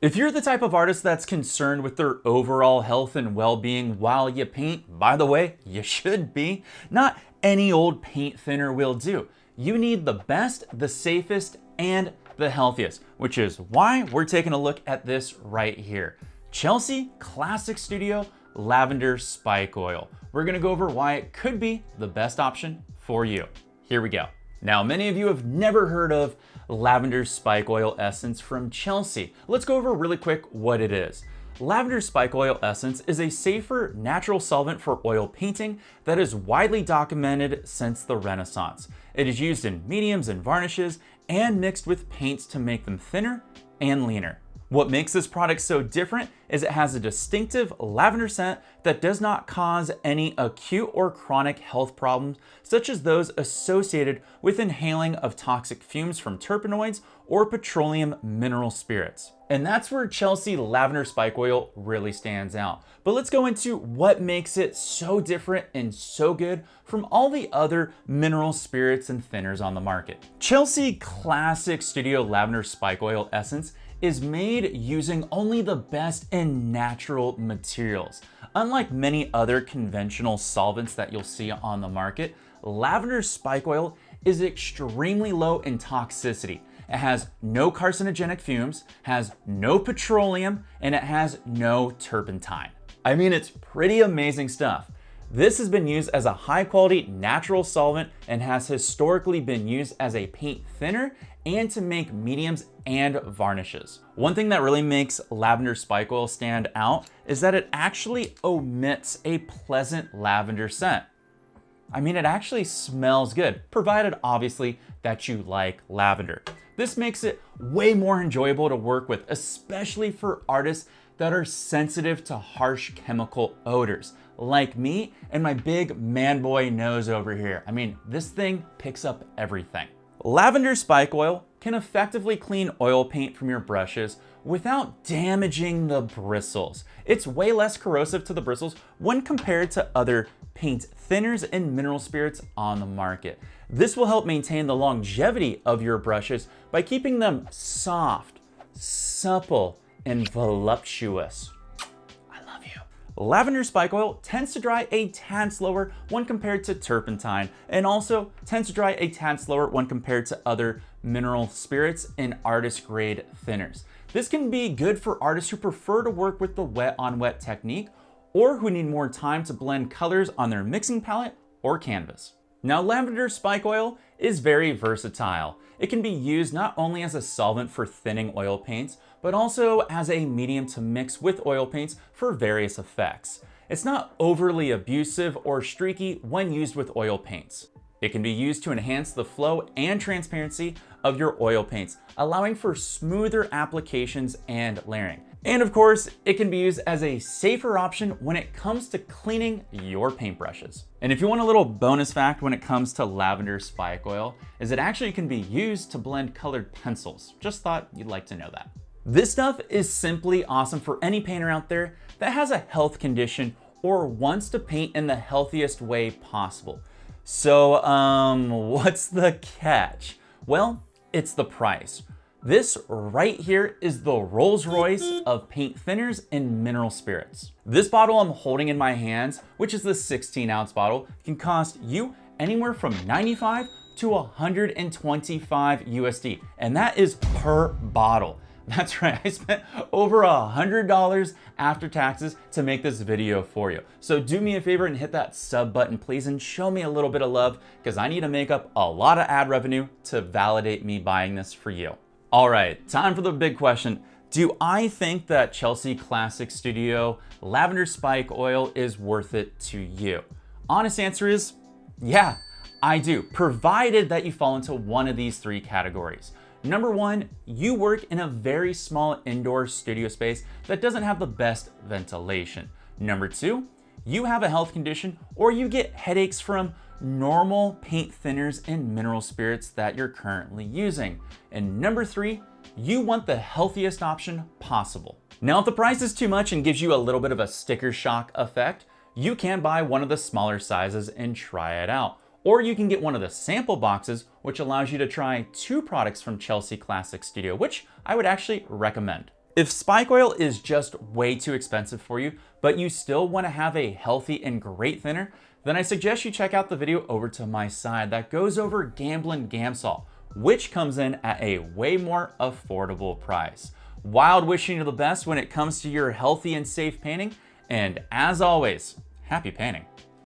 If you're the type of artist that's concerned with their overall health and well-being while you paint, by the way, you should be, not any old paint thinner will do. You need the best, the safest, and the healthiest, which is why we're taking a look at this right here. Chelsea Classic Studio Lavender Spike Oil. We're gonna go over why it could be the best option for you. Here we go. Now, many of you have never heard of Lavender Spike Oil Essence from Chelsea. Let's go over really quick what it is. Lavender Spike Oil Essence is a safer, natural solvent for oil painting that is widely documented since the Renaissance. It is used in mediums and varnishes and mixed with paints to make them thinner and leaner. What makes this product so different is it has a distinctive lavender scent that does not cause any acute or chronic health problems, such as those associated with inhaling of toxic fumes from terpenoids or petroleum mineral spirits. And that's where Chelsea Lavender Spike Oil really stands out. But let's go into what makes it so different and so good from all the other mineral spirits and thinners on the market. Chelsea Classic Studio Lavender Spike Oil Essence is made using only the best and natural materials. Unlike many other conventional solvents that you'll see on the market, lavender spike oil is extremely low in toxicity. It has no carcinogenic fumes, has no petroleum, and it has no turpentine. I mean, it's pretty amazing stuff. This has been used as a high quality natural solvent and has historically been used as a paint thinner and to make mediums and varnishes. One thing that really makes lavender spike oil stand out is that it actually omits a pleasant lavender scent. I mean, it actually smells good, provided obviously that you like lavender. This makes it way more enjoyable to work with, especially for artists that are sensitive to harsh chemical odors, like me and my big man boy nose over here. I mean, this thing picks up everything. Lavender spike oil can effectively clean oil paint from your brushes without damaging the bristles. It's way less corrosive to the bristles when compared to other paint thinners and mineral spirits on the market. This will help maintain the longevity of your brushes by keeping them soft, supple, and voluptuous. Lavender spike oil tends to dry a tad slower when compared to turpentine, and also tends to dry a tad slower when compared to other mineral spirits and artist grade thinners. This can be good for artists who prefer to work with the wet on wet technique or who need more time to blend colors on their mixing palette or canvas. Now, lavender spike oil is very versatile. It can be used not only as a solvent for thinning oil paints, but also as a medium to mix with oil paints for various effects. It's not overly abusive or streaky when used with oil paints. It can be used to enhance the flow and transparency of your oil paints, allowing for smoother applications and layering. And of course, it can be used as a safer option when it comes to cleaning your paintbrushes. And if you want a little bonus fact when it comes to lavender spike oil, is it actually can be used to blend colored pencils. Just thought you'd like to know that. This stuff is simply awesome for any painter out there that has a health condition or wants to paint in the healthiest way possible. So, what's the catch? Well, it's the price. This right here is the Rolls Royce of paint thinners and mineral spirits. This bottle I'm holding in my hands, which is the 16-ounce bottle, can cost you anywhere from 95 to 125 USD, and that is per bottle. That's right, I spent over $100 after taxes to make this video for you. So do me a favor and hit that sub button, please, and show me a little bit of love, because I need to make up a lot of ad revenue to validate me buying this for you. All right, time for the big question. Do I think that Chelsea Classic Studio Lavender Spike Oil is worth it to you? Honest answer is, yeah, I do, provided that you fall into one of these three categories. Number one, you work in a very small indoor studio space that doesn't have the best ventilation. Number two, you have a health condition or you get headaches from normal paint thinners and mineral spirits that you're currently using. And number three, you want the healthiest option possible. Now, if the price is too much and gives you a little bit of a sticker shock effect, you can buy one of the smaller sizes and try it out. Or you can get one of the sample boxes, which allows you to try 2 products from Chelsea Classic Studio, which I would actually recommend. If spike oil is just way too expensive for you, but you still want to have a healthy and great thinner, then I suggest you check out the video over to my side that goes over Gamblin' Gamsol, which comes in at a way more affordable price. Wild wishing you the best when it comes to your healthy and safe painting, and as always, happy painting.